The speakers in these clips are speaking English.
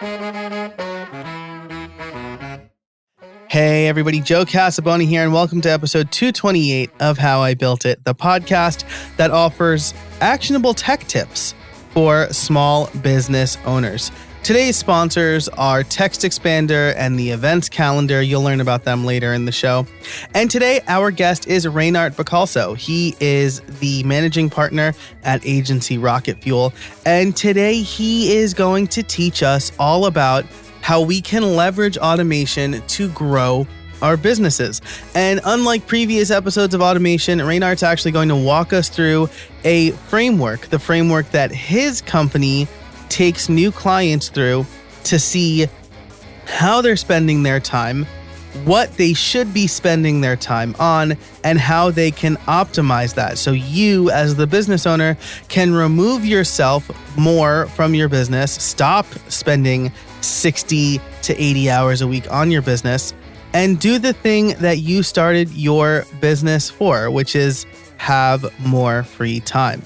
Hey everybody, Joe Casaboni here, and welcome to episode 228 of How I Built It, the podcast that offers actionable tech tips for small business owners. Today's sponsors are Text Expander and the Events Calendar. You'll learn about them later in the show. And today, our guest is Reinart Bacalso. He is the managing partner at agency Rocket Fuel. And today, he is going to teach us all about how we can leverage automation to grow our businesses. And unlike previous episodes of automation, Reinart's actually going to walk us through a framework, the framework that his company takes new clients through to see how they're spending their time, what they should be spending their time on, and how they can optimize that. So you, as the business owner, can remove yourself more from your business, stop spending 60 to 80 hours a week on your business, and do the thing that you started your business for, which is have more free time.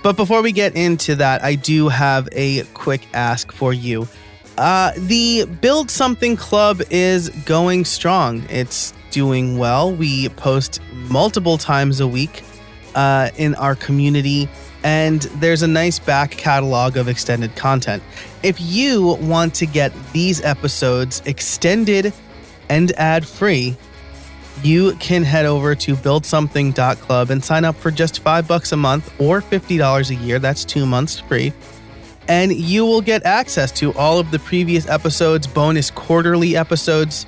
But before we get into that, I do have a quick ask for you. The Build Something Club is going strong. It's doing well. We post multiple times a week in our community, and there's a nice back catalog of extended content. If you want to get these episodes extended and ad-free, you can head over to buildsomething.club and sign up for just $5 a month or $50 a year. That's 2 months free. And you will get access to all of the previous episodes, bonus quarterly episodes.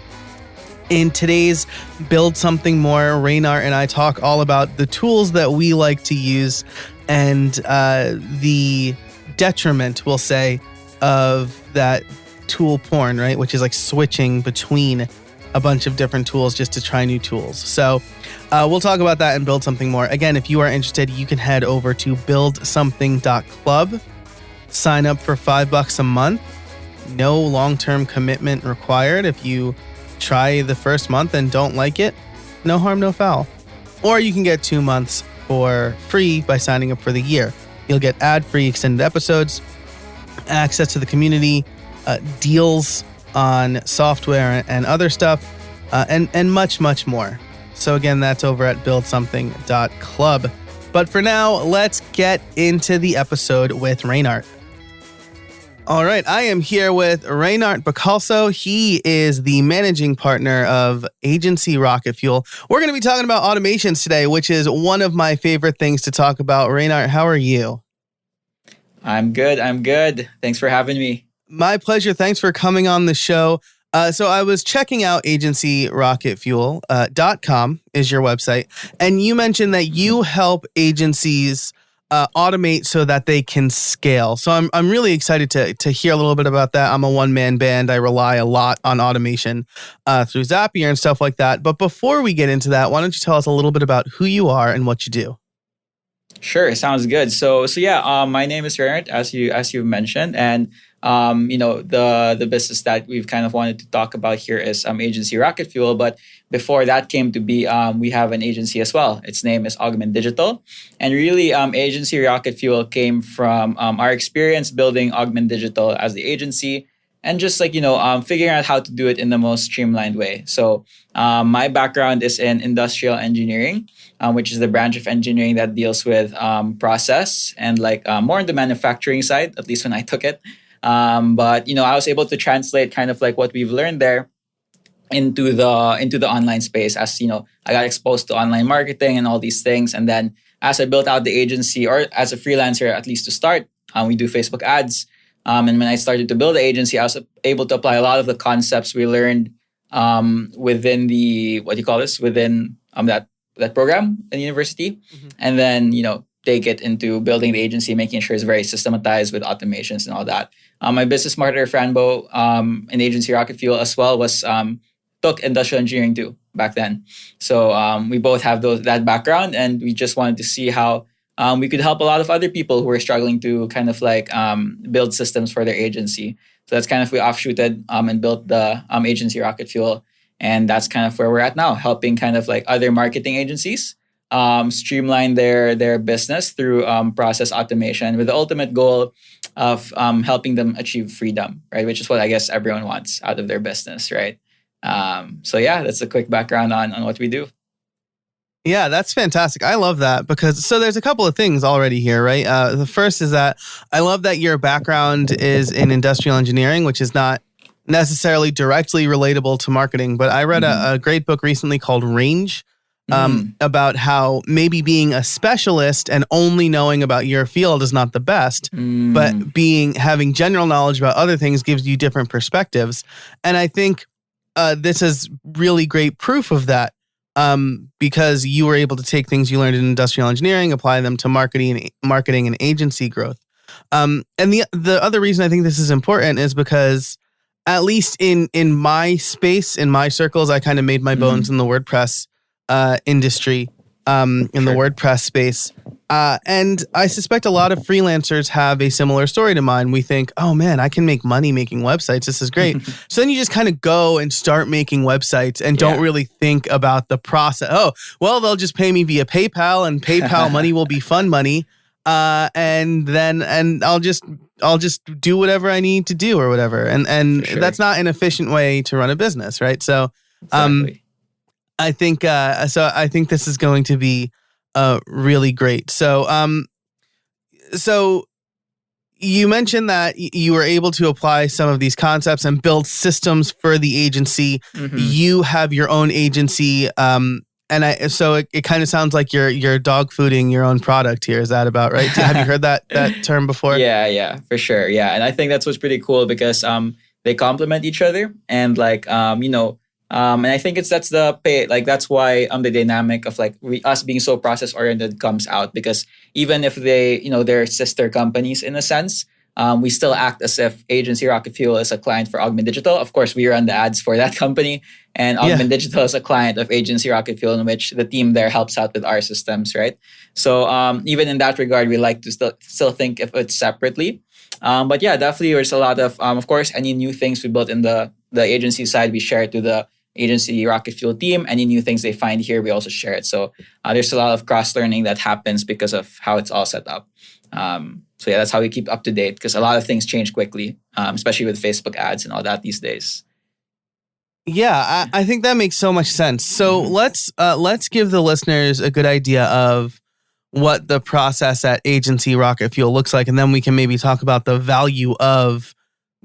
In today's Build Something More, Reinart and I talk all about the tools that we like to use and the detriment, we'll say, of that tool porn, right? Which is like switching between a bunch of different tools just to try new tools. So we'll talk about that and Build Something More. Again, if you are interested, you can head over to buildsomething.club, sign up for $5 a month. No long-term commitment required. If you try the first month and don't like it, no harm, no foul. Or you can get 2 months for free by signing up for the year. You'll get ad-free extended episodes, access to the community, deals on software and other stuff, and much, much more. So again, that's over at buildsomething.club. But for now, let's get into the episode with Reinart. All right, I am here with Reinart Bacalso. He is the managing partner of Agency Rocket Fuel. We're going to be talking about automations today, which is one of my favorite things to talk about. Reinart, how are you? I'm good. Thanks for having me. My pleasure. Thanks for coming on the show. So I was checking out agencyrocketfuel.com is your website. And you mentioned that you help agencies automate so that they can scale. So I'm really excited to hear a little bit about that. I'm a one-man band. I rely a lot on automation through Zapier and stuff like that. But before we get into that, why don't you tell us a little bit about who you are and what you do? Sure, sounds good. So yeah, my name is Reinart, as you mentioned, and the business that we've kind of wanted to talk about here is Agency Rocket Fuel. But before that came to be, we have an agency as well. Its name is Augment Digital, and really, Agency Rocket Fuel came from our experience building Augment Digital as the agency, and just figuring out how to do it in the most streamlined way. So my background is in industrial engineering, which is the branch of engineering that deals with process and more on the manufacturing side, at least when I took it. But I was able to translate kind of like what we've learned there into the online space. As I got exposed to online marketing and all these things, and then as I built out the agency, or as a freelancer at least to start, we do Facebook ads. And when I started to build the agency, I was able to apply a lot of the concepts we learned within the within that program in university, and then take it into building the agency, making sure it's very systematized with automations and all that. My business partner, Franbo, in Agency Rocket Fuel as well, took industrial engineering too back then. So we both have that background, and we just wanted to see how we could help a lot of other people who were struggling to kind of build systems for their agency. So that's kind of we offshooted and built the Agency Rocket Fuel. And that's kind of where we're at now, helping kind of other marketing agencies streamline their business through process automation, with the ultimate goal of helping them achieve freedom, right? Which is what I guess everyone wants out of their business, right? So yeah, that's a quick background on what we do. Yeah, that's fantastic. I love that because so there's a couple of things already here, right? The first is that I love that your background is in industrial engineering, which is not necessarily directly relatable to marketing. But I read Mm-hmm. a great book recently called Range Mm, about how maybe being a specialist and only knowing about your field is not the best, but mm, having general knowledge about other things gives you different perspectives. And I think this is really great proof of that because you were able to take things you learned in industrial engineering, apply them to marketing and agency growth. And the other reason I think this is important is because at least in my space, in my circles, I kind of made my bones mm, in the WordPress industry, in the sure. WordPress space. And I suspect a lot of freelancers have a similar story to mine. We think, oh man, I can make money making websites. This is great. So then you just kind of go and start making websites and don't Yeah. really think about the process. Oh, well, they'll just pay me via PayPal and PayPal money will be fun money. And I'll just do whatever I need to do or whatever. And For sure. that's not an efficient way to run a business, right? So, um, Exactly. I think this is going to be really great. So you mentioned that you were able to apply some of these concepts and build systems for the agency. Mm-hmm. You have your own agency, so it kind of sounds like you're dog fooding your own product here. Is that about right? Have you heard that term before? Yeah, yeah, for sure. Yeah, and I think that's what's pretty cool because they complement each other, and like and I think that's the pay, like that's why the dynamic of like us being so process oriented comes out, because even if they, they're sister companies in a sense, we still act as if Agency Rocket Fuel is a client for Augment Digital. Of course, we run the ads for that company, and Yeah. Augment Digital is a client of Agency Rocket Fuel, in which the team there helps out with our systems, right? So even in that regard, we like to still think of it separately. But yeah, definitely, there's a lot of course, any new things we built in the agency side, we share it to the Agency Rocket Fuel team. Any new things they find here, we also share it. So there's a lot of cross learning that happens because of how it's all set up. So yeah, that's how we keep up to date, because a lot of things change quickly, especially with Facebook ads and all that these days. Yeah, I think that makes so much sense. So Mhm. let's give the listeners a good idea of what the process at Agency Rocket Fuel looks like, and then we can maybe talk about the value of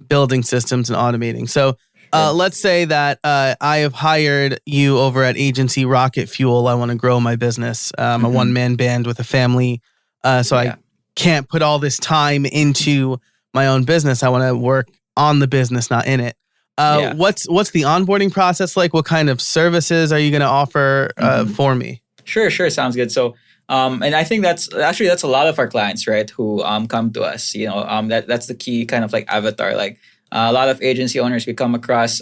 building systems and automating. So Sure. let's say that I have hired you over at Agency Rocket Fuel. I want to grow my business. I'm a Mhm. one-man band with a family, so I Yeah. can't put all this time into my own business. I want to work on the business, not in it. Yeah. What's the onboarding process like? What kind of services are you going to offer Mhm. for me? Sure, sure. Sounds good. So, and I think that's a lot of our clients, right, who come to us. That's the key kind of like avatar. Like a lot of agency owners we come across,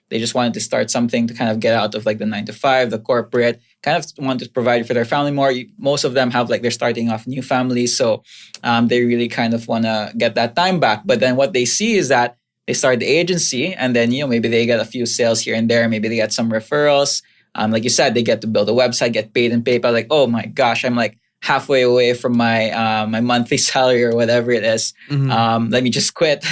they just wanted to start something to kind of get out of like the 9 to 5, the corporate, kind of want to provide for their family more. Most of them have like they're starting off new families, so they really kind of want to get that time back. But then what they see is that they start the agency, and then maybe they get a few sales here and there, maybe they get some referrals. Like you said, they get to build a website, get paid in PayPal. Like, oh my gosh, I'm like halfway away from my my monthly salary or whatever it is. Hmm. Let me just quit,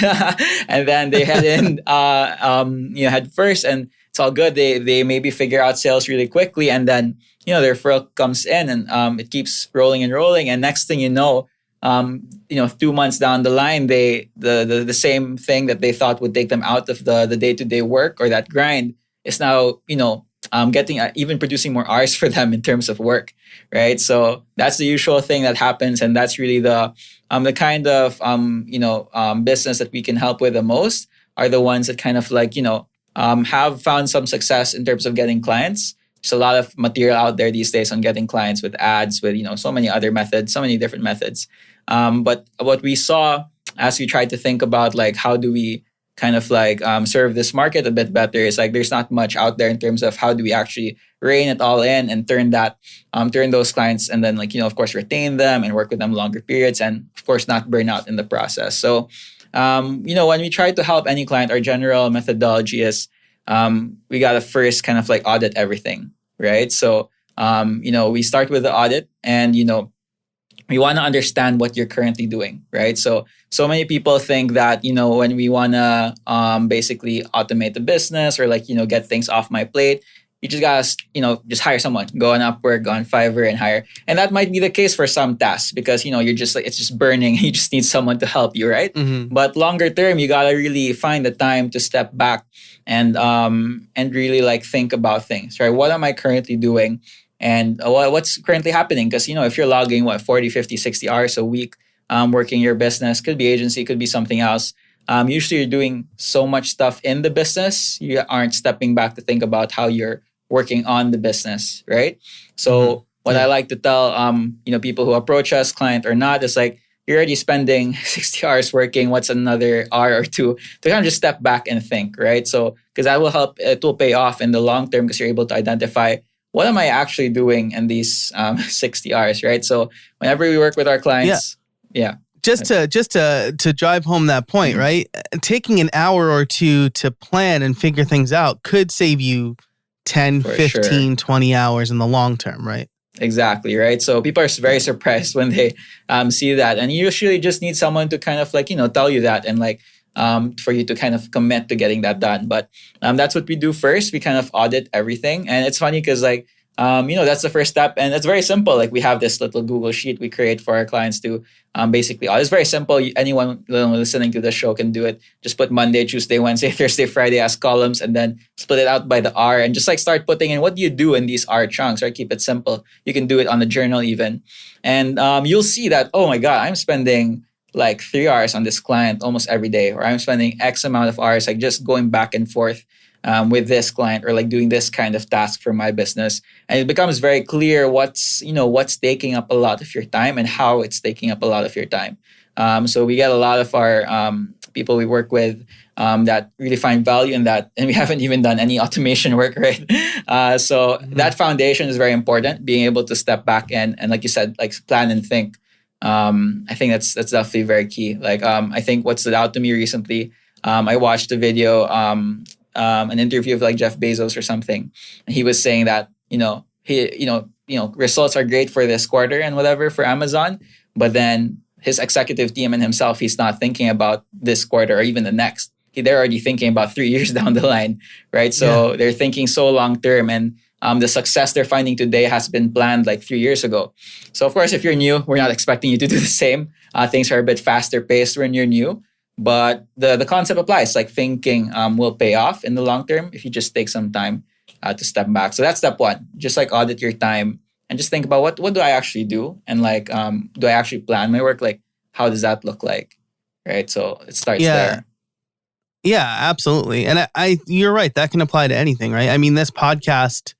and then they head in, head first, and it's all good. They maybe figure out sales really quickly, and then their referral comes in, and it keeps rolling and rolling, and next thing you know. 2 months down the line, the same thing that they thought would take them out of the day-to-day work or that grind is now getting even producing more hours for them in terms of work, right? So that's the usual thing that happens, and that's really the kind of business that we can help with the most are the ones that kind of like have found some success in terms of getting clients. There's a lot of material out there these days on getting clients with ads, with so many other methods, so many different methods. But what we saw as we tried to think about like how do we kind of like serve this market a bit better is like there's not much out there in terms of how do we actually rein it all in and turn those clients, and then like of course retain them and work with them longer periods, and of course not burn out in the process. So when we try to help any client, our general methodology is we gotta first kind of like audit everything, right? So we start with the audit, and we want to understand what you're currently doing, right? So many people think that, when we want to basically automate the business or like, get things off my plate, you just gotta, just hire someone, go on Upwork, go on Fiverr and hire. And that might be the case for some tasks because, you're just like, it's just burning. You just need someone to help you, right? Mm-hmm. But longer term, you gotta really find the time to step back and really like think about things, right? What am I currently doing? And what's currently happening? Because, if you're logging, 40, 50, 60 hours a week working your business, could be agency, could be something else. Usually you're doing so much stuff in the business, you aren't stepping back to think about how you're working on the business, right? So what I like to tell, people who approach us, client or not, is like, you're already spending 60 hours working. What's another hour or two to kind of just step back and think, right? So, because that will help, it will pay off in the long term because you're able to identify what am I actually doing in these 60 hours, right? So whenever we work with our clients, Just to drive home that point, right? Taking an hour or two to plan and figure things out could save you 10, For 15, 20 hours in the long term, right? Exactly, right? So people are very surprised when they see that. And you usually just need someone to kind of like, tell you that and like for you to kind of commit to getting that done. But that's what we do first. We kind of audit everything. And it's funny because like, that's the first step. And it's very simple. Like we have this little Google sheet we create for our clients to basically audit. It's very simple. Anyone listening to the show can do it. Just put Monday, Tuesday, Wednesday, Thursday, Friday as columns and then split it out by the hour and just like start putting in what do you do in these hour chunks, right? Keep it simple. You can do it on the journal even. And you'll see that, oh my God, I'm spending like 3 hours on this client almost every day, or I'm spending X amount of hours like just going back and forth with this client or like doing this kind of task for my business. And it becomes very clear what's taking up a lot of your time and how it's taking up a lot of your time. So we get a lot of our people we work with that really find value in that. And we haven't even done any automation work, right? So that foundation is very important, being able to step back and like you said, like plan and think. I think that's definitely very key. Like I think what stood out to me recently, I watched a video, an interview of like Jeff Bezos or something, and he was saying that results are great for this quarter and whatever for Amazon, but then his executive team and himself, he's not thinking about this quarter or even the next. They're already thinking about 3 years down the line, right? So they're thinking so long term, and the success they're finding today has been planned like 3 years ago. So of course, if you're new, we're not expecting you to do the same. Things are a bit faster paced when you're new, but the concept applies. Like thinking will pay off in the long term if you just take some time to step back. So that's step one. Just like audit your time and just think about what do I actually do, and like do I actually plan my work? Like how does that look like, right? So it starts there. Yeah, absolutely. And you're right. That can apply to anything, right? I mean, this podcast,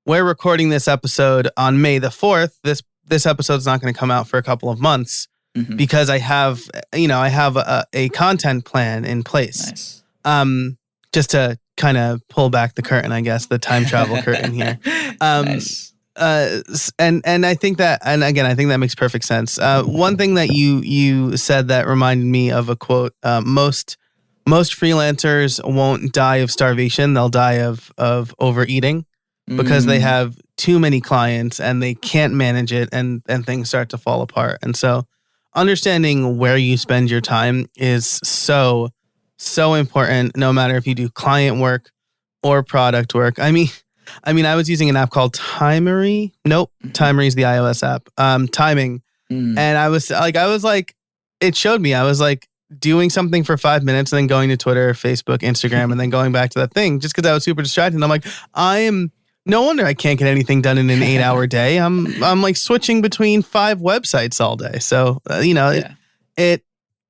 we're recording this episode on May the 4th. This episode's not going to come out for a couple of months because I have a content plan in place. Nice. Just to kind of pull back the curtain, I guess, the time travel curtain here. Nice. And I think that, and again, I think that makes perfect sense. One thing that you said that reminded me of a quote, most freelancers won't die of starvation. They'll die of overeating because they have too many clients and they can't manage it, and things start to fall apart. And so understanding where you spend your time is so important, no matter if you do client work or product work. I mean, I was using an app called Timery. Nope. Timery is the iOS app. Timing. And I was like, it showed me, I was like, doing something for 5 minutes and then going to Twitter, Facebook, Instagram, and then going back to that thing just because I was super distracted. And I'm like, no wonder I can't get anything done in an 8-hour day. I'm like switching between 5 websites all day. So,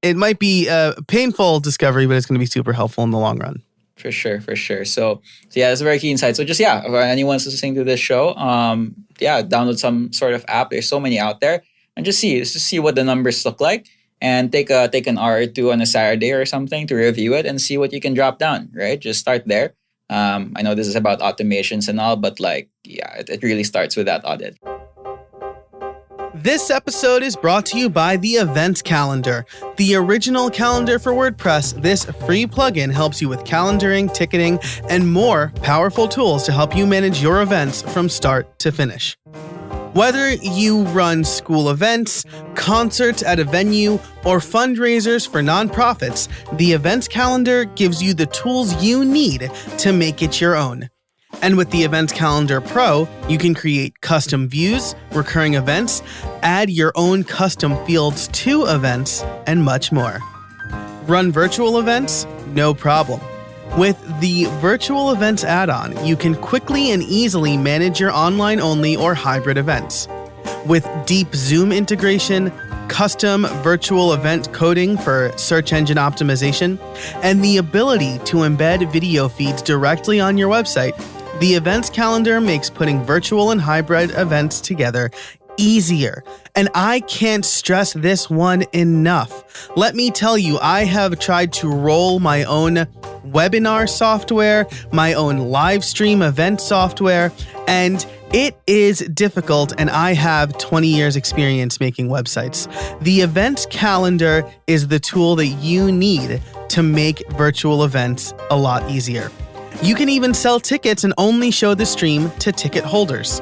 it might be a painful discovery, but it's going to be super helpful in the long run. For sure. So yeah, that's a very key insight. So just, if anyone's listening to this show, download some sort of app. There's so many out there, and just see what the numbers look like. And take an hour or two on a Saturday or something to review it and see what you can drop down, right? Just start there. I know this is about automations and all, but it really starts with that audit. This episode is brought to you by the Events Calendar, the original calendar for WordPress. This free plugin helps you with calendaring, ticketing, and more powerful tools to help you manage your events from start to finish. Whether you run school events, concerts at a venue, or fundraisers for nonprofits, the events calendar gives you the tools you need to make it your own. And with the Events Calendar Pro, you can create custom views, recurring events, add your own custom fields to events, and much more. Run virtual events? No problem. With the Virtual Events add-on, you can quickly and easily manage your online-only or hybrid events. With deep Zoom integration, custom virtual event coding for search engine optimization, and the ability to embed video feeds directly on your website, the Events Calendar makes putting virtual and hybrid events together easier. And I can't stress this one enough. Let me tell you, I have tried to roll my own webinar software, my own live stream event software, and it is difficult, and I have 20 years experience making websites. The Events Calendar is the tool that you need to make virtual events a lot easier. You can even sell tickets and only show the stream to ticket holders.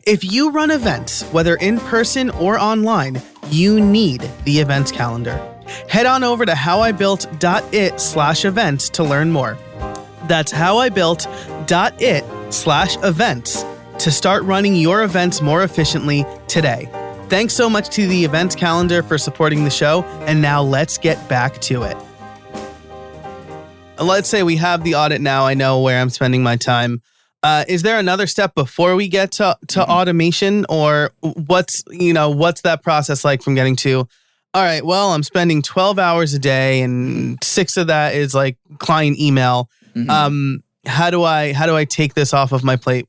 If you run events, whether in person or online, you need the Events Calendar. Head on over to howibuilt.it/events to learn more. That's howibuilt.it/events to start running your events more efficiently today. Thanks so much to the Events Calendar for supporting the show, and now let's get back to it. Let's say we have the audit now. I know where I'm spending my time. Is there another step before we get to automation, or what's that process like from getting to, all right, well, I'm spending 12 hours a day and 6 of that is like client email. How do I take this off of my plate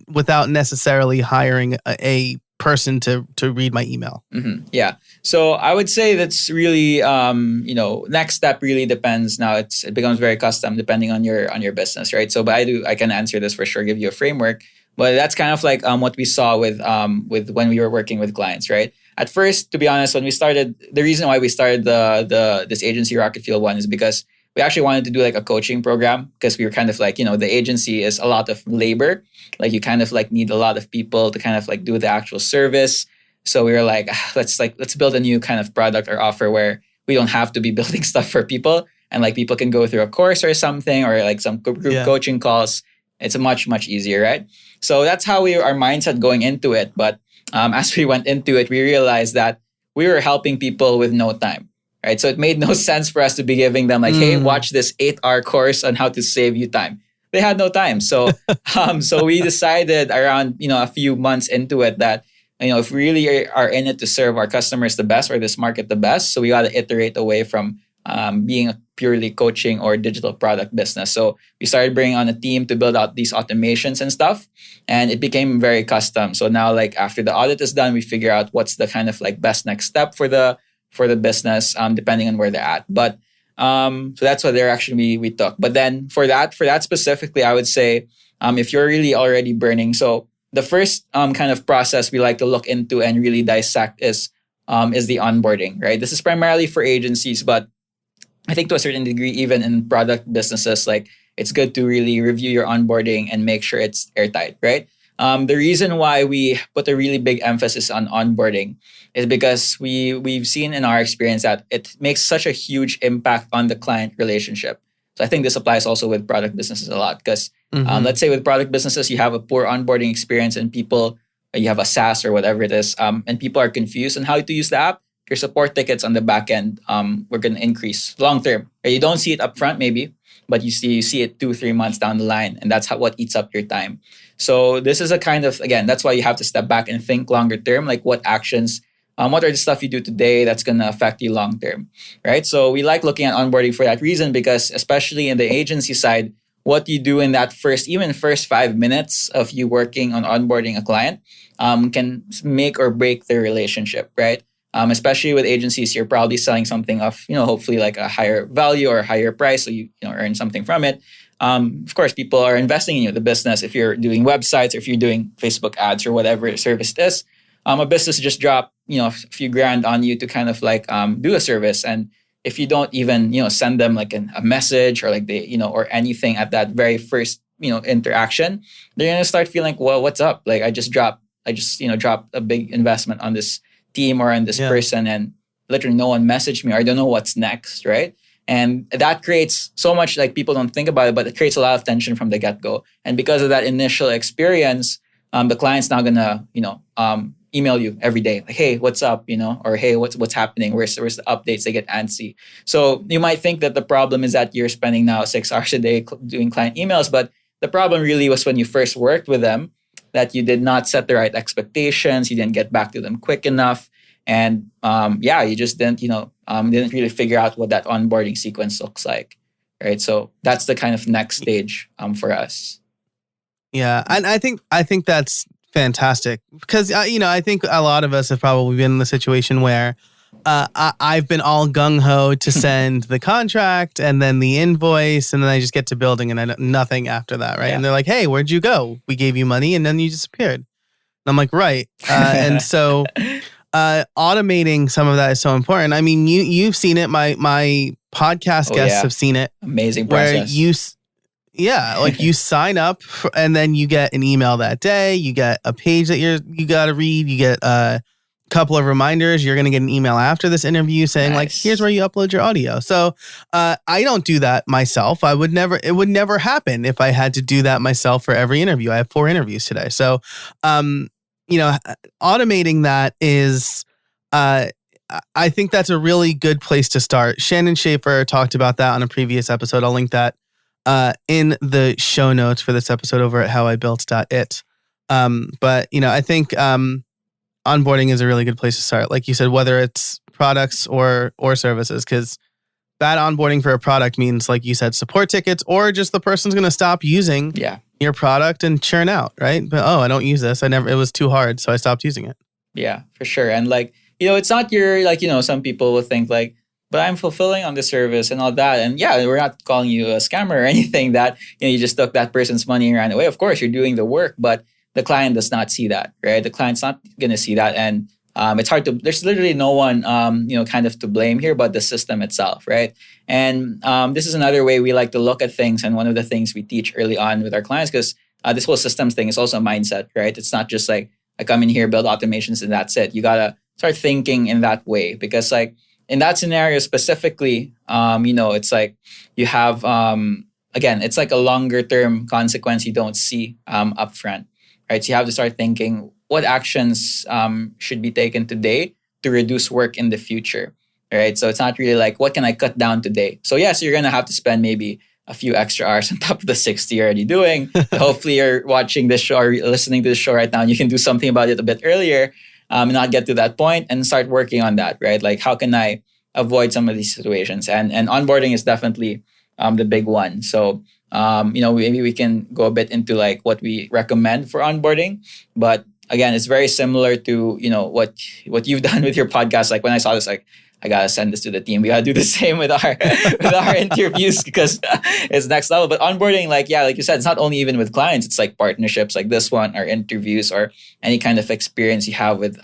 without necessarily hiring a person to read my email? Yeah. So I would say that's really, next step really depends. Now it becomes very custom depending on your business, right? So, but I can answer this for sure, give you a framework. But that's kind of like what we saw with when we were working with clients, right? At first, to be honest, when we started, the reason why we started this agency Rocket Fuel one is because we actually wanted to do like a coaching program, because we were kind of like, the agency is a lot of labor. Like you kind of like need a lot of people to kind of like do the actual service. So we were like, let's build a new kind of product or offer where we don't have to be building stuff for people, and like people can go through a course or something, or like some group coaching calls. It's much, much easier, right? So that's how our mindset going into it. But as we went into it, we realized that we were helping people with no time. Right. So it made no sense for us to be giving them like, hey, watch this 8-hour course on how to save you time. They had no time. So so we decided around, a few months into it that, if we really are in it to serve our customers the best or this market the best, so we got to iterate away from being a purely coaching or digital product business. So we started bringing on a team to build out these automations and stuff, and it became very custom. So now, like after the audit is done, we figure out what's the kind of like best next step for the business, depending on where they're at. But so that's what we took. But then for that specifically, I would say if you're really already burning, so the first kind of process we like to look into and really dissect is the onboarding, right? This is primarily for agencies, but I think to a certain degree, even in product businesses, like it's good to really review your onboarding and make sure it's airtight, right? The reason why we put a really big emphasis on onboarding is because we've seen in our experience that it makes such a huge impact on the client relationship. So I think this applies also with product businesses a lot, because let's say with product businesses, you have a poor onboarding experience and you have a SaaS or whatever it is, and people are confused on how to use the app. Your support tickets on the back end, we're going to increase long term. You don't see it up front maybe, but you see it 2-3 months down the line, and that's what eats up your time. So this is a kind of, again, that's why you have to step back and think longer term, like what actions, what are the stuff you do today that's going to affect you long term, right? So we like looking at onboarding for that reason, because especially in the agency side, what you do in that first 5 minutes of you working on onboarding a client can make or break their relationship, right? Especially with agencies, you're probably selling something of, hopefully like a higher value or a higher price, so you earn something from it. Of course, people are investing in you, the business. If you're doing websites, or if you're doing Facebook ads or whatever service it is, a business just drop, a few grand on you to kind of like do a service. And if you don't even, send them like a message or like or anything at that very first, interaction, they're going to start feeling like, well, what's up? Like I just dropped I just dropped a big investment on this team or on this Yeah. person, and literally no one messaged me, or I don't know what's next, right? And that creates so much, like, people don't think about it, but it creates a lot of tension from the get-go. And because of that initial experience, the client's now gonna email you every day, like, hey, what's up, or hey, what's happening, where's the updates. They get antsy. So you might think that the problem is that you're spending now 6 hours a day doing client emails, but the problem really was when you first worked with them, that you did not set the right expectations, you didn't get back to them quick enough, and you just didn't didn't really figure out what that onboarding sequence looks like, right? So that's the kind of next stage for us. Yeah, and I think that's fantastic, because I think a lot of us have probably been in the situation where I've been all gung ho to send the contract and then the invoice, and then I just get to building and nothing after that, right? Yeah. And they're like, "Hey, where'd you go? We gave you money and then you disappeared." And I'm like, "Right," and so automating some of that is so important. I mean, you've seen it. My podcast guests have seen it. Amazing where process. you sign up and then you get an email that day. You get a page that you got to read. You get a couple of reminders. You're going to get an email after this interview saying, like, here's where you upload your audio. So I don't do that myself. It would never happen if I had to do that myself for every interview. I have 4 interviews today. So, automating that is, I think that's a really good place to start. Shannon Schaefer talked about that on a previous episode. I'll link that in the show notes for this episode over at howibuilt.it. But I think onboarding is a really good place to start. Like you said, whether it's products or services, because bad onboarding for a product means, like you said, support tickets, or just the person's going to stop using your product and churn out, right? But I don't use this. It was too hard, so I stopped using it. Yeah, for sure. And it's not your, some people will think like, but I'm fulfilling on the service and all that. And we're not calling you a scammer or anything that, you just took that person's money and ran away. Of course, you're doing the work, but the client does not see that, right? The client's not going to see that. And it's hard there's literally no one, kind of to blame here, but the system itself, right? And this is another way we like to look at things. And one of the things we teach early on with our clients, because this whole systems thing is also a mindset, right? It's not just like, I come in here, build automations, and that's it. You got to start thinking in that way, because like in that scenario specifically, it's like you have, again, it's like a longer term consequence you don't see upfront, right? So you have to start thinking what actions should be taken today to reduce work in the future, right? So it's not really like, what can I cut down today? So yes, you're going to have to spend maybe a few extra hours on top of the 60 you're already doing. Hopefully you're watching this show or listening to the show right now and you can do something about it a bit earlier, and not get to that point and start working on that, right? Like, how can I avoid some of these situations? And onboarding is definitely the big one. So, maybe we can go a bit into like what we recommend for onboarding. But again, it's very similar to, what you've done with your podcast. Like when I saw this, like, I gotta send this to the team. We gotta do the same with our with our interviews, because it's next level. But onboarding, like you said, it's not only even with clients. It's like partnerships like this one, or interviews, or any kind of experience you have with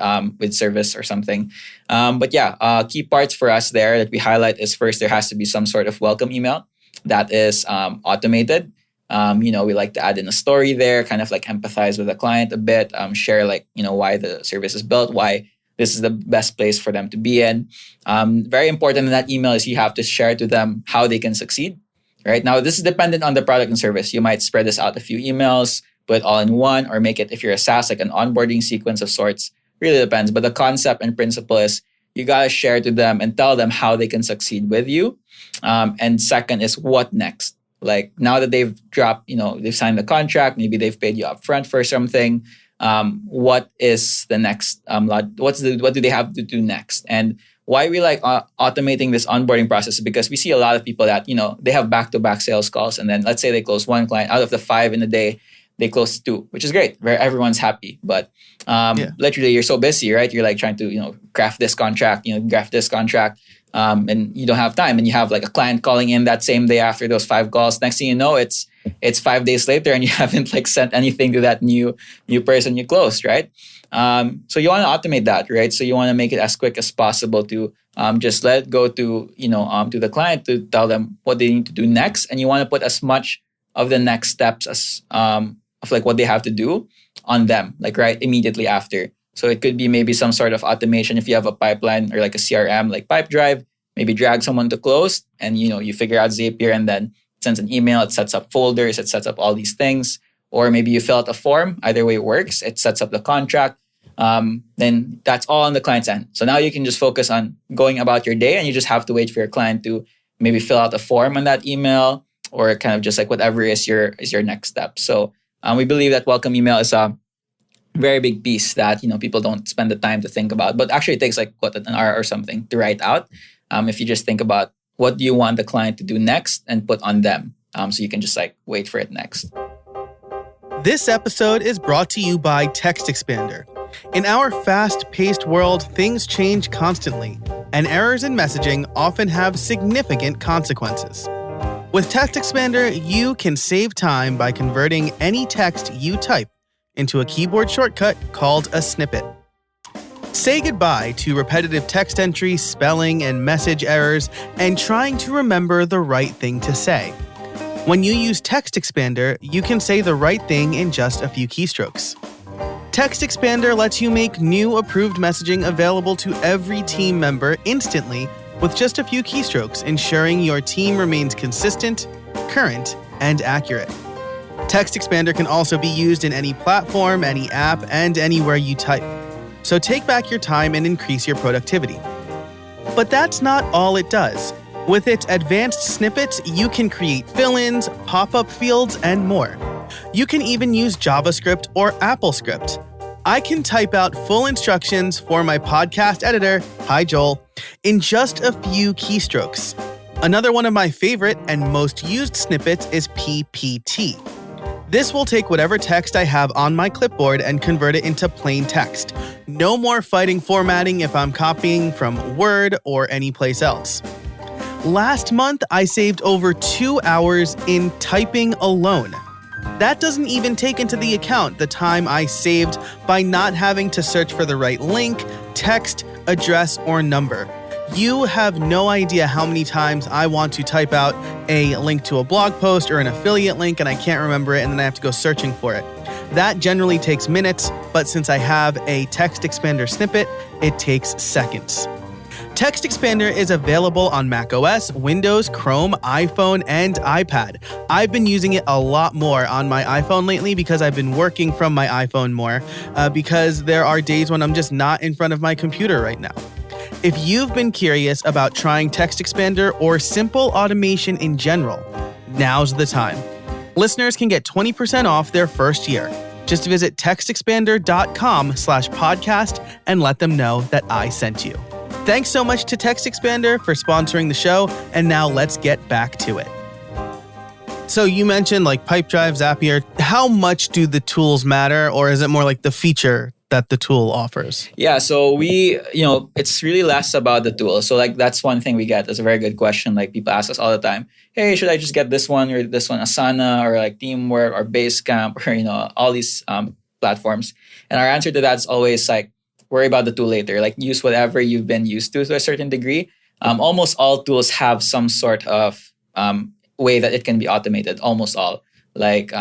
service or something. Key parts for us there that we highlight is, first, there has to be some sort of welcome email that is automated. We like to add in a story there, kind of like empathize with the client a bit, share like, why the service is built, why this is the best place for them to be in. Very important in that email is you have to share to them how they can succeed. Right now, this is dependent on the product and service. You might spread this out a few emails, put it all in one, or make it, if you're a SaaS, like an onboarding sequence of sorts. Really depends. But the concept and principle is you gotta share to them and tell them how they can succeed with you. And second is, what next? Like, now that they've dropped, they've signed the contract, maybe they've paid you upfront for something. What is the next? What do they have to do next? And why we like automating this onboarding process is because we see a lot of people that they have back-to-back sales calls, and then let's say they close one client out of the 5 in a day, they close 2, which is great, where everyone's happy. But literally, you're so busy, right? You're like trying to craft this contract, and you don't have time, and you have like a client calling in that same day after those 5 calls. Next thing you know, it's 5 days later, and you haven't like sent anything to that new person you closed, right? So you want to automate that, right? So you want to make it as quick as possible to just let it go to to the client to tell them what they need to do next, and you want to put as much of the next steps as of like what they have to do on them, like right immediately after. So it could be maybe some sort of automation if you have a pipeline or like a CRM like Pipedrive, maybe drag someone to close and you figure out Zapier and then it sends an email, it sets up folders, it sets up all these things. Or maybe you fill out a form, either way it works, it sets up the contract. Then that's all on the client's end. So now you can just focus on going about your day and you just have to wait for your client to maybe fill out a form on that email or kind of just like whatever is your next step. So we believe that welcome email is a very big piece that people don't spend the time to think about, but actually it takes like an hour or something to write out. If you just think about what do you want the client to do next and put on them, so you can just like wait for it next. This episode is brought to you by Text Expander. In our fast-paced world, things change constantly, and errors in messaging often have significant consequences. With Text Expander, you can save time by converting any text you type into a keyboard shortcut called a snippet. Say goodbye to repetitive text entry, spelling, and message errors, and trying to remember the right thing to say. When you use Text Expander, you can say the right thing in just a few keystrokes. Text Expander lets you make new approved messaging available to every team member instantly with just a few keystrokes, ensuring your team remains consistent, current, and accurate. Text Expander can also be used in any platform, any app, and anywhere you type. So take back your time and increase your productivity. But that's not all it does. With its advanced snippets, you can create fill-ins, pop-up fields, and more. You can even use JavaScript or AppleScript. I can type out full instructions for my podcast editor, hi Joel, in just a few keystrokes. Another one of my favorite and most used snippets is PPT. This will take whatever text I have on my clipboard and convert it into plain text. No more fighting formatting if I'm copying from Word or any place else. Last month, I saved over 2 hours in typing alone. That doesn't even take into the account the time I saved by not having to search for the right link, text, address, or number. You have no idea how many times I want to type out a link to a blog post or an affiliate link and I can't remember it and then I have to go searching for it. That generally takes minutes, but since I have a Text Expander snippet, it takes seconds. Text Expander is available on macOS, Windows, Chrome, iPhone, and iPad. I've been using it a lot more on my iPhone lately because I've been working from my iPhone more, because there are days when I'm just not in front of my computer right now. If you've been curious about trying Text Expander or simple automation in general, now's the time. Listeners can get 20% off their first year. Just visit textexpander.com/podcast and let them know that I sent you. Thanks so much to Text Expander for sponsoring the show, and now let's get back to it. So you mentioned like Pipedrive, Zapier. How much do the tools matter, or is it more like the feature that the tool offers? Yeah, so it's really less about the tool. So like that's one thing we get. That's a very good question. Like people ask us all the time, hey, should I just get this one or this one, Asana or like Teamwork or Basecamp or, all these platforms? And our answer to that is always like, worry about the tool later. Like use whatever you've been used to a certain degree. Almost all tools have some sort of way that it can be automated. Almost all. Like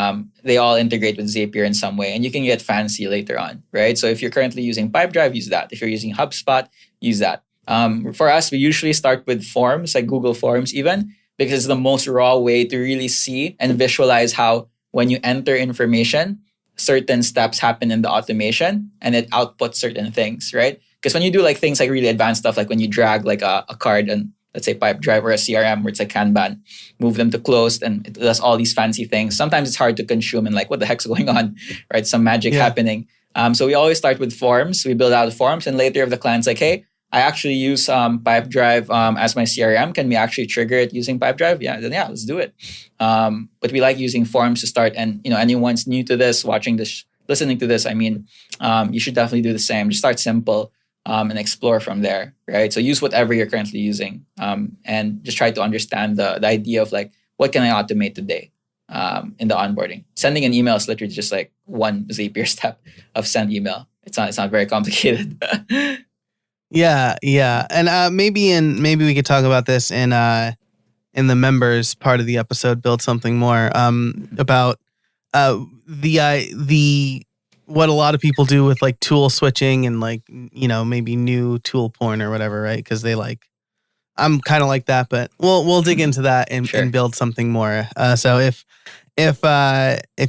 they all integrate with Zapier in some way, and you can get fancy later on, right? So if you're currently using Pipedrive, use that. If you're using HubSpot, use that. For us, we usually start with forms, like Google Forms even, because it's the most raw way to really see and visualize how when you enter information, certain steps happen in the automation and it outputs certain things, right? Because when you do like things like really advanced stuff, like when you drag like a card and let's say Pipedrive or a CRM where it's like Kanban, move them to closed and it does all these fancy things. Sometimes it's hard to consume and like, what the heck's going on, right? Some magic happening. So we always start with forms. We build out forms and later if the client's like, hey, I actually use Pipedrive as my CRM. Can we actually trigger it using Pipedrive? Yeah, then yeah, let's do it. But we like using forms to start. And anyone's new to this, watching this, listening to this, you should definitely do the same. Just start simple and explore from there, right? So use whatever you're currently using and just try to understand the idea of like, what can I automate today in the onboarding? Sending an email is literally just like one Zapier step of send email. It's not very complicated. Yeah. And maybe we could talk about this in the members part of the episode, build something more about the what a lot of people do with like tool switching and like, maybe new tool porn or whatever, right? Because I'm kind of like that, but we'll dig into that and, Sure. and build something more. So if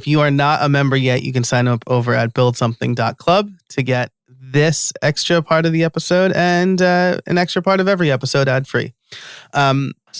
you are not a member yet, you can sign up over at buildsomething.club to get this extra part of the episode and an extra part of every episode ad free.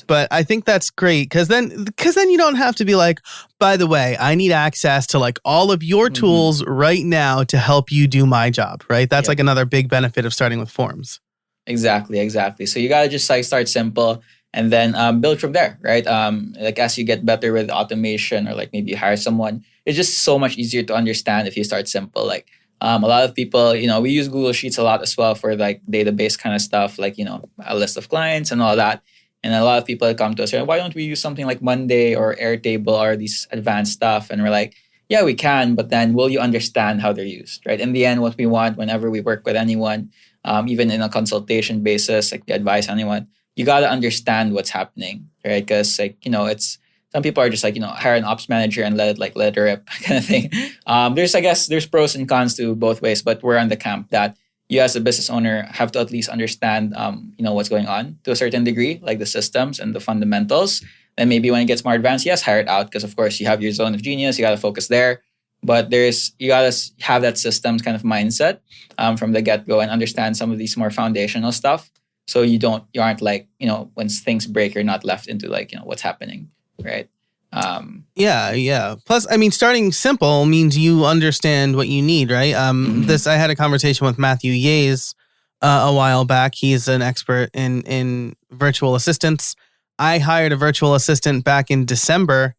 But I think that's great because then you don't have to be like, by the way, I need access to like all of your tools right now to help you do my job, right? That's like another big benefit of starting with forms. Exactly. So you gotta just like start simple and then build from there, right? Like as you get better with automation or like maybe you hire someone, it's just so much easier to understand if you start simple. Like a lot of people, we use Google Sheets a lot as well for like database kind of stuff, like a list of clients and all that. And a lot of people come to us and why don't we use something like Monday or Airtable or these advanced stuff? And we're like, yeah, we can, but then will you understand how they're used, right? In the end, what we want whenever we work with anyone, even in a consultation basis, like we advise anyone, you got to understand what's happening, right? Because like, it's some people are just like, hire an ops manager and let it rip kind of thing. There's pros and cons to both ways, but we're on the camp that you as a business owner have to at least understand, what's going on to a certain degree, like the systems and the fundamentals. And maybe when it gets more advanced, yes, hire it out because of course you have your zone of genius, you got to focus there. But you got to have that systems kind of mindset from the get-go and understand some of these more foundational stuff. So you aren't like, when things break, you're not left into like, what's happening, right? Yeah. Plus, I mean, starting simple means you understand what you need, right? I had a conversation with Matthew Yays a while back. He's an expert in virtual assistants. I hired a virtual assistant back in December.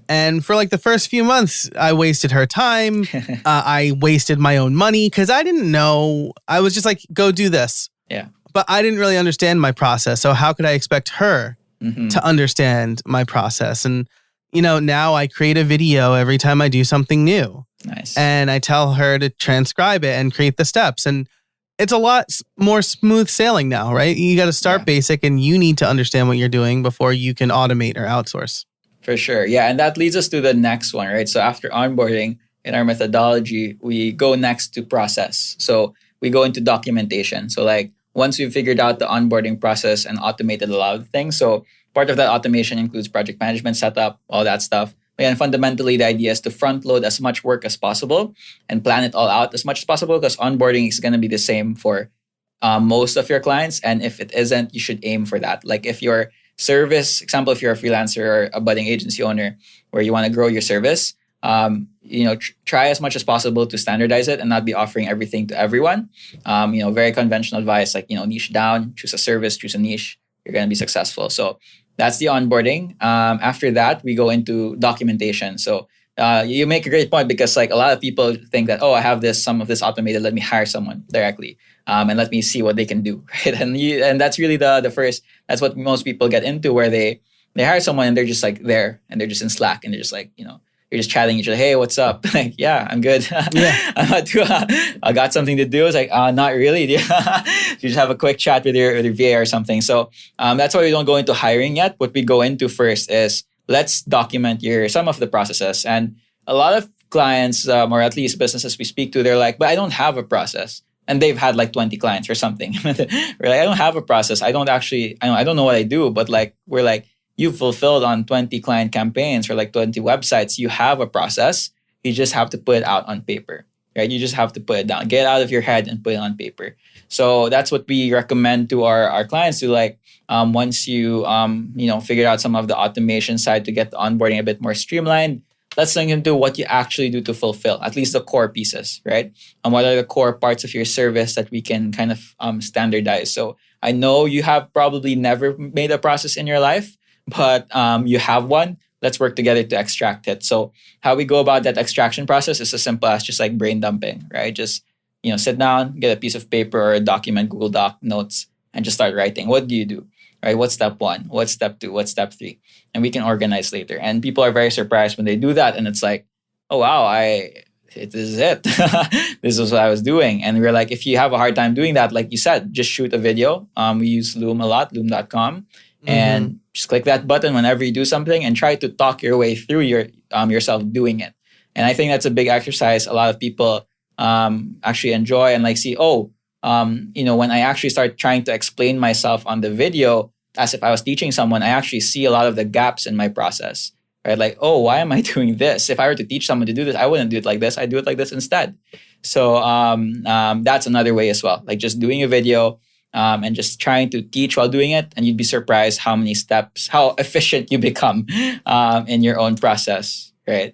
And for like the first few months, I wasted her time. I wasted my own money because I didn't know. I was just like, go do this. Yeah. But I didn't really understand my process. So how could I expect her to understand my process? And, now I create a video every time I do something new. Nice. And I tell her to transcribe it and create the steps. And it's a lot more smooth sailing now, right? You got to start basic and you need to understand what you're doing before you can automate or outsource. For sure. Yeah. And that leads us to the next one, right? So after onboarding in our methodology, we go next to process. So we go into documentation. So like once we've figured out the onboarding process and automated a lot of things. So part of that automation includes project management setup, all that stuff. And fundamentally, the idea is to front load as much work as possible and plan it all out as much as possible because onboarding is going to be the same for most of your clients. And if it isn't, you should aim for that. Like if your service, example, if you're a freelancer or a budding agency owner where you want to grow your service, try as much as possible to standardize it and not be offering everything to everyone. Very conventional advice, like, niche down, choose a service, choose a niche, you're going to be successful. So that's the onboarding. After that, we go into documentation. So you make a great point because like a lot of people think that, I have some of this automated, let me hire someone directly and let me see what they can do. Right? And that's really the first, that's what most people get into where they hire someone and they're just like there and they're just in Slack and they're just like, you're just chatting each other. Hey, what's up? Like, yeah, I'm good. I got something to do. It's like, not really. You just have a quick chat with your VA or something. So that's why we don't go into hiring yet. What we go into first is let's document some of the processes. And a lot of clients, or at least businesses we speak to, they're like, but I don't have a process. And they've had like 20 clients or something. We're like, I don't have a process. I don't know what I do. But like, we're like, you've fulfilled on 20 client campaigns or like 20 websites. You have a process. You just have to put it out on paper, right? You just have to put it down, get it out of your head and put it on paper. So that's what we recommend to our clients to like, once you, figured out some of the automation side to get the onboarding a bit more streamlined, let's link into what you actually do to fulfill at least the core pieces, right? And what are the core parts of your service that we can kind of standardize. So I know you have probably never made a process in your life, but you have one. Let's work together to extract it. So how we go about that extraction process is as simple as just like brain dumping, right? Just, sit down, get a piece of paper or a document, Google Doc, notes, and just start writing. What do you do, right? What's step 1? What's step 2? What's step 3? And we can organize later. And people are very surprised when they do that. And it's like, oh, wow, this is it. This is what I was doing. And we're like, if you have a hard time doing that, like you said, just shoot a video. We use Loom a lot, loom.com. And just click that button whenever you do something and try to talk your way through yourself doing it. And I think that's a big exercise a lot of people actually enjoy and like see, when I actually start trying to explain myself on the video as if I was teaching someone, I actually see a lot of the gaps in my process, right? Like, oh, why am I doing this? If I were to teach someone to do this, I wouldn't do it like this. I do it like this instead. So that's another way as well. Like just doing a video and just trying to teach while doing it. And you'd be surprised how many steps, how efficient you become in your own process, right?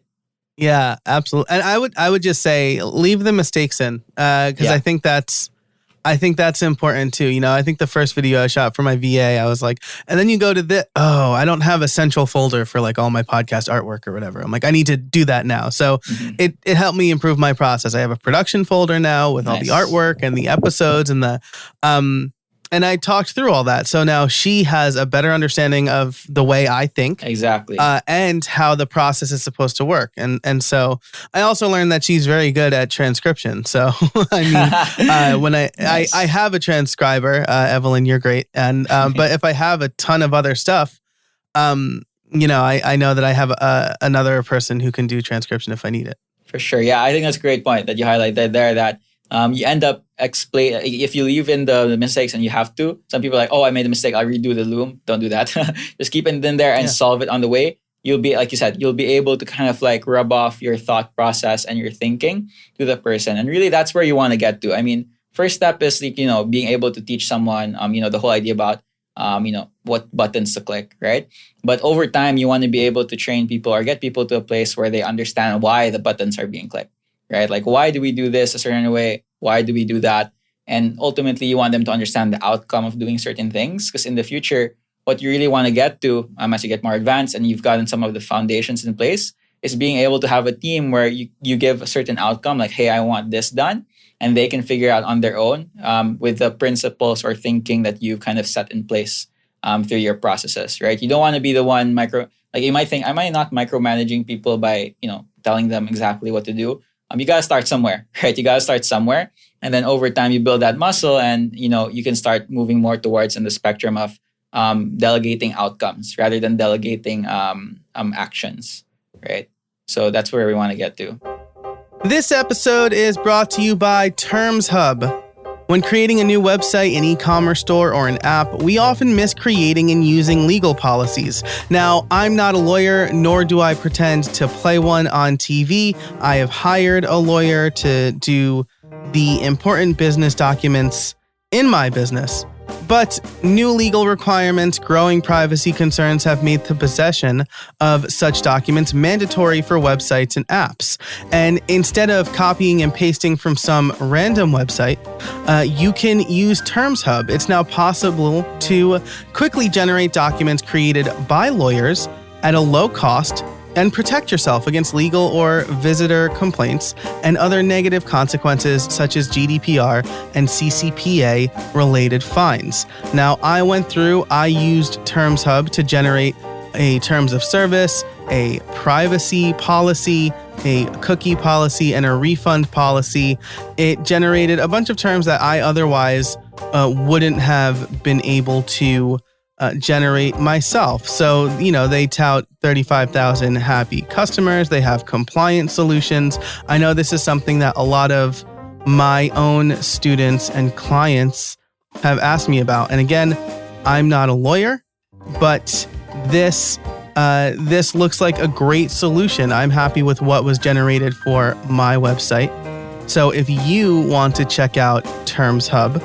Yeah, absolutely. And I would just say leave the mistakes in because I think that's important too. I think the first video I shot for my VA, I was like, and then you go to I don't have a central folder for like all my podcast artwork or whatever. I'm like, I need to do that now. So it helped me improve my process. I have a production folder now with all the artwork and the episodes and and I talked through all that. So now she has a better understanding of the way I think. Exactly. And how the process is supposed to work. And so I also learned that she's very good at transcription. So, I mean, when I have a transcriber, Evelyn, you're great. And, but if I have a ton of other stuff, I know that I have another person who can do transcription if I need it. For sure. Yeah, I think that's a great point that you highlighted there, that you end up if you leave in the mistakes and you have to. Some people are like, oh, I made a mistake, I'll redo the loom. Don't do that. Just keep it in there and solve it on the way. You'll be, like you said, you'll be able to kind of like rub off your thought process and your thinking to the person. And really that's where you want to get to. I mean, first step is like, being able to teach someone, the whole idea about, what buttons to click, right? But over time, you want to be able to train people or get people to a place where they understand why the buttons are being clicked. Right? Like, why do we do this a certain way? Why do we do that? And ultimately, you want them to understand the outcome of doing certain things. Because in the future, what you really want to get to, as you get more advanced and you've gotten some of the foundations in place, is being able to have a team where you give a certain outcome, like, hey, I want this done. And they can figure out on their own with the principles or thinking that you've kind of set in place through your processes, right? You don't want to be the one you might think, am I not micromanaging people by, telling them exactly what to do? You got to start somewhere, right? You got to start somewhere. And then over time, you build that muscle and, you can start moving more towards in the spectrum of delegating outcomes rather than delegating actions, right? So that's where we want to get to. This episode is brought to you by Terms Hub. When creating a new website, an e-commerce store, or an app, we often miss creating and using legal policies. Now, I'm not a lawyer, nor do I pretend to play one on TV. I have hired a lawyer to do the important business documents in my business. But new legal requirements, growing privacy concerns have made the possession of such documents mandatory for websites and apps. And instead of copying and pasting from some random website, you can use Terms Hub. It's now possible to quickly generate documents created by lawyers at a low cost and protect yourself against legal or visitor complaints and other negative consequences such as GDPR and CCPA related fines. Now, I used Terms Hub to generate a terms of service, a privacy policy, a cookie policy, and a refund policy. It generated a bunch of terms that I otherwise wouldn't have been able to generate myself. So, they tout 35,000 happy customers. They have compliance solutions. I know this is something that a lot of my own students and clients have asked me about. And again, I'm not a lawyer, but this looks like a great solution. I'm happy with what was generated for my website. So if you want to check out Terms Hub,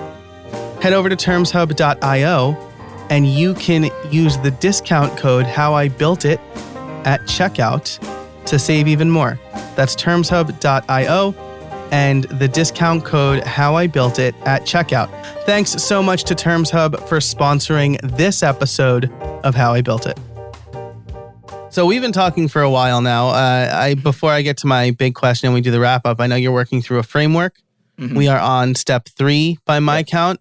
head over to termshub.io and you can use the discount code HowIBuiltIt at checkout to save even more. That's termshub.io and the discount code HowIBuiltIt at checkout. Thanks so much to Terms Hub for sponsoring this episode of How I Built It. So we've been talking for a while now. Before I get to my big question and we do the wrap up, I know you're working through a framework. Mm-hmm. We are on step 3 by my count.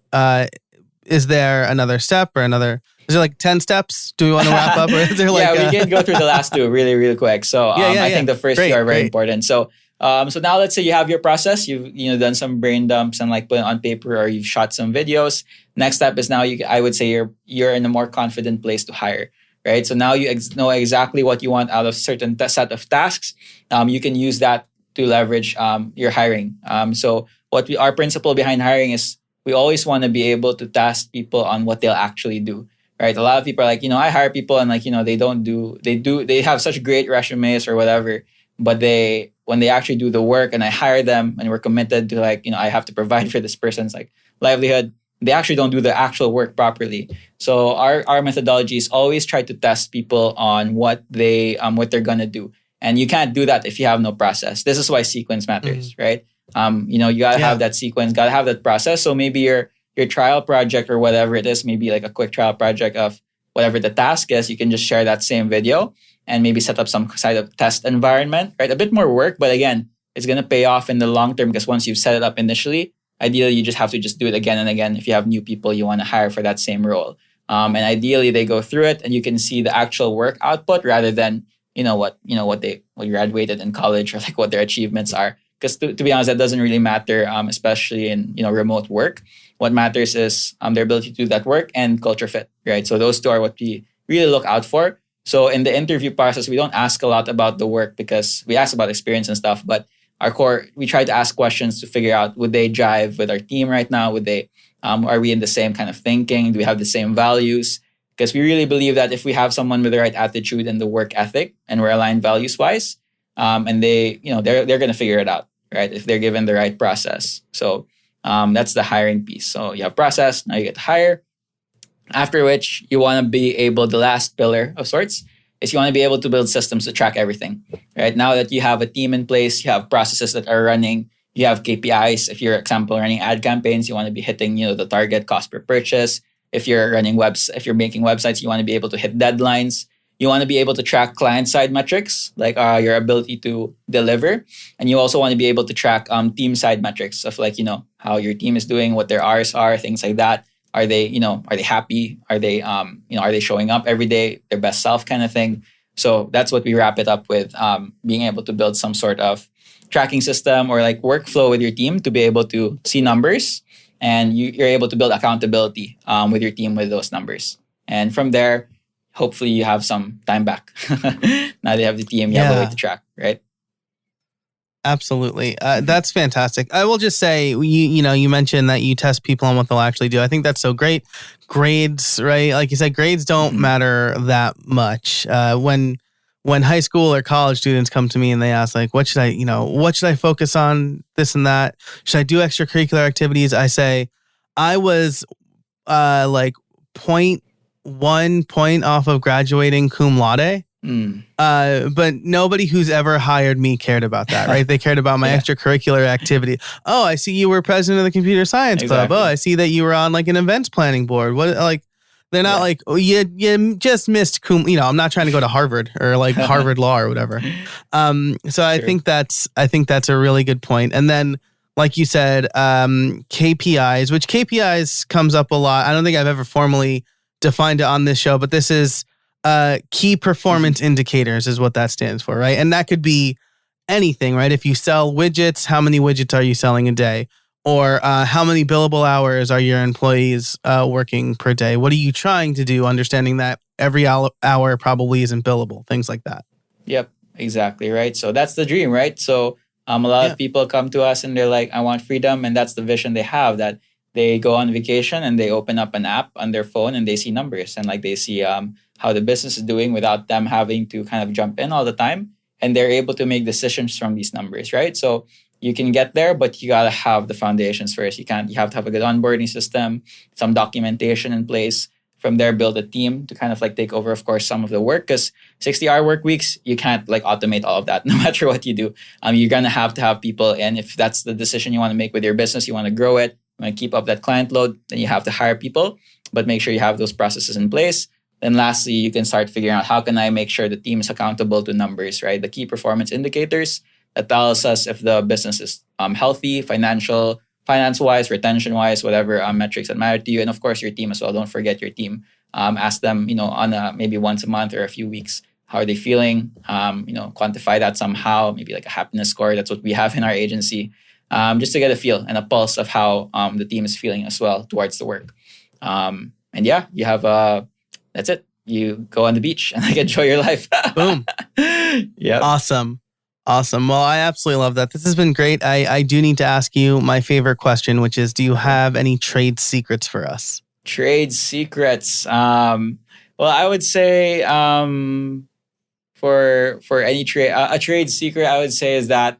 Is there another step or another? Is there like 10 steps? Do we want to wrap up? Or is there like we can go through the last 2 really, really quick. So I think the first 2 are very important. So now let's say you have your process. You've done some brain dumps and like put it on paper, or you've shot some videos. Next step is now I would say you're in a more confident place to hire. right? So now you know exactly what you want out of certain set of tasks. You can use that to leverage your hiring. So our principle behind hiring is we always want to be able to task people on what they'll actually do, right? A lot of people are like, I hire people and like, they have such great resumes or whatever, but when they actually do the work and I hire them and we're committed to like, I have to provide for this person's like livelihood, they actually don't do the actual work properly. So our methodology is always try to test people on what they're gonna do. And you can't do that if you have no process. This is why sequence matters, right? You gotta have that sequence, gotta have that process. So maybe your trial project or whatever it is, maybe like a quick trial project of whatever the task is, you can just share that same video and maybe set up some kind of test environment, right? A bit more work, but again, it's gonna pay off in the long term because once you've set it up initially, ideally you just have to just do it again and again if you have new people you want to hire for that same role. And ideally they go through it and you can see the actual work output rather than what they graduated in college or like what their achievements are. Because to be honest, that doesn't really matter, especially in remote work. What matters is their ability to do that work and culture fit, right? So those two are what we really look out for. So in the interview process, we don't ask a lot about the work because we ask about experience and stuff, but our core, we try to ask questions to figure out would they jive with our team right now? Would they, are we in the same kind of thinking? Do we have the same values? Because we really believe that if we have someone with the right attitude and the work ethic, and we're aligned values wise, and they're going to figure it out, right? If they're given the right process. So that's the hiring piece. So you have process, now you get to hire. After which you want to be able, the last pillar of sorts is you want to be able to build systems to track everything, right? Now that you have a team in place, you have processes that are running, you have KPIs. If you're, example, running ad campaigns, you want to be hitting, the target cost per purchase. If you're if you're making websites, you want to be able to hit deadlines. You want to be able to track client-side metrics, like your ability to deliver. And you also want to be able to track team-side metrics of like, how your team is doing, what their hours are, things like that. Are they happy? Are they, are they showing up every day, their best self kind of thing? So that's what we wrap it up with, being able to build some sort of tracking system or like workflow with your team to be able to see numbers, and you're able to build accountability with your team with those numbers. And from there, hopefully you have some time back. Now they have the team, you have a way to track, right? Absolutely. That's fantastic. I will just say, you mentioned that you test people on what they'll actually do. I think that's so great. Grades, right? Like you said, grades don't matter that much. When high school or college students come to me and they ask like, what should I focus on, this and that? Should I do extracurricular activities? I say, I was like 0.1 point off of graduating cum laude. But nobody who's ever hired me cared about that, right? They cared about my extracurricular activity. Oh, I see you were president of the computer science club. Oh, I see that you were on like an events planning board. What, like, they're not like, oh, you just missed I'm not trying to go to Harvard or like Harvard Law or whatever. So I think that's a really good point. And then, like you said, KPIs, which KPIs comes up a lot. I don't think I've ever formally defined it on this show, but this is key performance indicators is what that stands for, right? And that could be anything, right? If you sell widgets, how many widgets are you selling a day? Or how many billable hours are your employees working per day? What are you trying to do? Understanding that every hour probably isn't billable, things like that. Yep, exactly, right? So that's the dream, right? So a lot of people come to us and they're like, I want freedom. And that's the vision they have, that they go on vacation and they open up an app on their phone and they see numbers and like they see how the business is doing without them having to kind of jump in all the time. And they're able to make decisions from these numbers, right? So you can get there, but you got to have the foundations first. You have to have a good onboarding system, some documentation in place. From there, build a team to kind of like take over, of course, some of the work, because 60-hour work weeks, you can't like automate all of that no matter what you do. You're going to have people. And if that's the decision you want to make with your business, you want to grow it, you want to keep up that client load, then you have to hire people, but make sure you have those processes in place. Then lastly, you can start figuring out how can I make sure the team is accountable to numbers, right? The key performance indicators that tells us if the business is healthy, finance-wise, retention-wise, whatever metrics that matter to you. And of course, your team as well. Don't forget your team. Ask them, on maybe once a month or a few weeks, how are they feeling? Quantify that somehow, maybe like a happiness score. That's what we have in our agency, just to get a feel and a pulse of how the team is feeling as well towards the work. And yeah, you have, that's it. you go on the beach and like enjoy your life. Boom. Yeah. Awesome. Well, I absolutely love that. This has been great. I do need to ask you my favorite question, which is, do you have any trade secrets for us? Trade secrets. Well, I would say for any trade, a trade secret, I would say is that,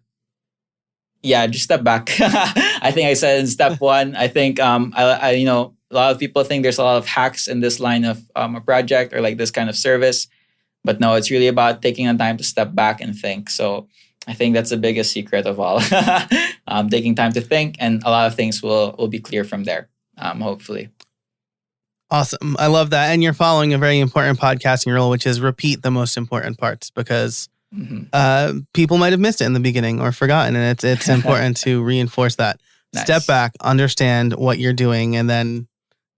yeah, just step back. I think I said in step one. I think I a lot of people think there's a lot of hacks in this line of a project or like this kind of service, but no, it's really about taking the time to step back and think. So I think that's the biggest secret of all. Taking time to think, and a lot of things will be clear from there. Hopefully. Awesome. I love that. And you're following a very important podcasting rule, which is repeat the most important parts, because people might have missed it in the beginning or forgotten. And it's important to reinforce that. Nice. Step back, understand what you're doing, and then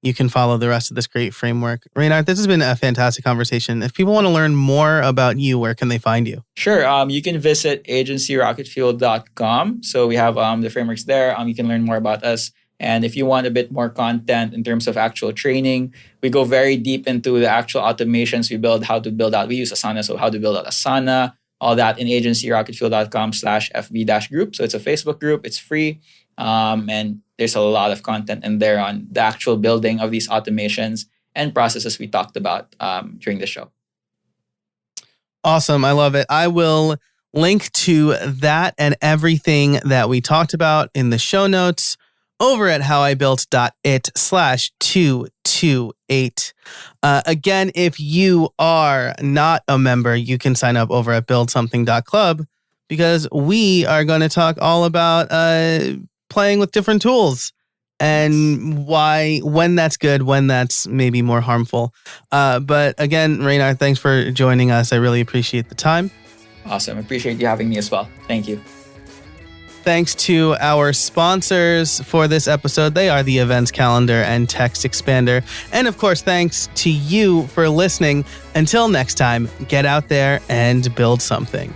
you can follow the rest of this great framework. Reinart, this has been a fantastic conversation. If people want to learn more about you, where can they find you? Sure. You can visit agencyrocketfuel.com. So we have the frameworks there. You can learn more about us. And if you want a bit more content in terms of actual training, we go very deep into the actual automations we build, how to build out. We use Asana, so how to build out Asana, all that in agencyrocketfuel.com/FB-group. So it's a Facebook group. It's free. And there's a lot of content in there on the actual building of these automations and processes we talked about during the show. Awesome. I love it. I will link to that and everything that we talked about in the show notes over at howibuilt.it/228. Again, if you are not a member, you can sign up over at buildsomething.club, because we are going to talk all about playing with different tools and when that's good, when that's maybe more harmful. But again, Reinart, thanks for joining us. I really appreciate the time. Awesome. Appreciate you having me as well. Thank you. Thanks to our sponsors for this episode. They are the Events Calendar and Text Expander. And of course, thanks to you for listening. Until next time, get out there and build something.